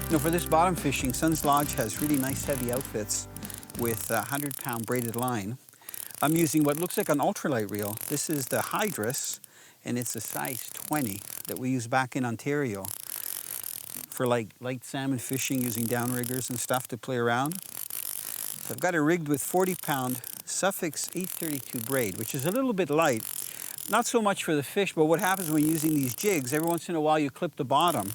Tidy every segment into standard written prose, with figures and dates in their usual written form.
You know, for this bottom fishing, sund'slodge has really nice heavy outfits with 100-pound braided line. I'm using what looks like an ultralight reel. This is the Hydrus, and it's a size 20 that we use back in Ontario for like light salmon fishing using downriggers and stuff to play around. So I've got it rigged with 40-pound Suffix 832 braid, which is a little bit light. Not so much for the fish, but what happens when using these jigs, every once in a while you clip the bottom,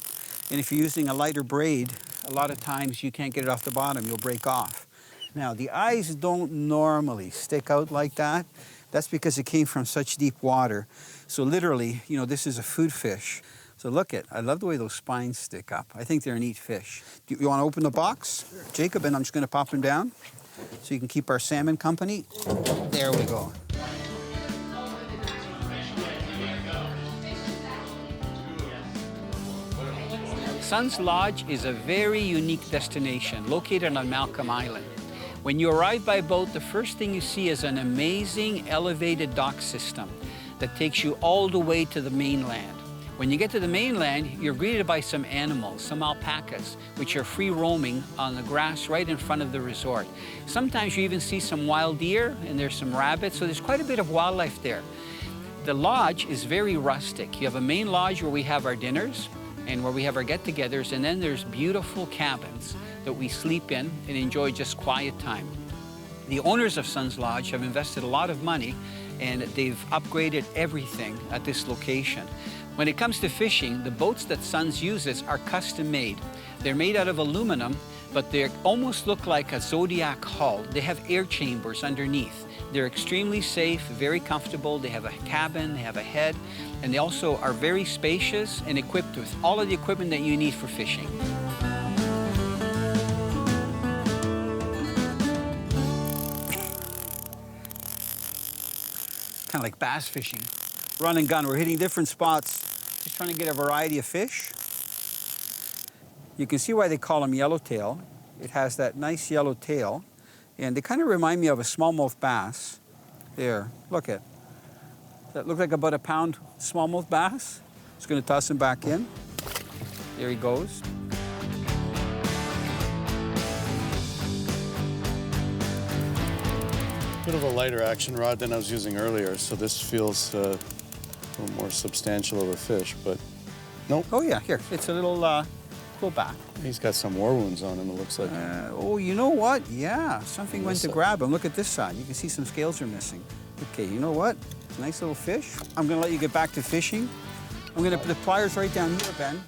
and if you're using a lighter braid, a lot of times you can't get it off the bottom, you'll break off. Now, the eyes don't normally stick out like that. That's because it came from such deep water. So literally, you know, this is a food fish. So look I love the way those spines stick up. I think they're a neat fish. Do you want to open the box? Sure. Jacob, and I'm just going to pop him down so you can keep our salmon company. There we go. sund'slodge is a very unique destination located on Malcolm Island. When you arrive by boat, the first thing you see is an amazing elevated dock system that takes you all the way to the mainland. When you get to the mainland, you're greeted by some animals, some alpacas, which are free roaming on the grass right in front of the resort. Sometimes you even see some wild deer, and there's some rabbits, so there's quite a bit of wildlife there. The lodge is very rustic. You have a main lodge where we have our dinners and where we have our get-togethers, and then there's beautiful cabins that we sleep in and enjoy just quiet time. The owners of sund'slodge have invested a lot of money, and they've upgraded everything at this location. When it comes to fishing, the boats that Suns uses are custom made. They're made out of aluminum, but they almost look like a Zodiac hull. They have air chambers underneath. They're extremely safe, very comfortable. They have a cabin, they have a head, and they also are very spacious and equipped with all of the equipment that you need for fishing. Kind of like bass fishing. Run and gun, we're hitting different spots, just trying to get a variety of fish. You can see why they call them yellowtail. It has that nice yellow tail, and they kind of remind me of a smallmouth bass. There, look at. That looks like about a pound smallmouth bass. Just gonna toss him back in. There he goes. Bit of a lighter action rod than I was using earlier, so this feels a little more substantial of a fish, but nope. Oh yeah, here, it's a little pull back. He's got some war wounds on him, it looks like. Oh, you know what? Yeah, something went to grab him. Look at this side. You can see some scales are missing. Okay, you know what? Nice little fish. I'm gonna let you get back to fishing. I'm gonna put the pliers right down here, Ben.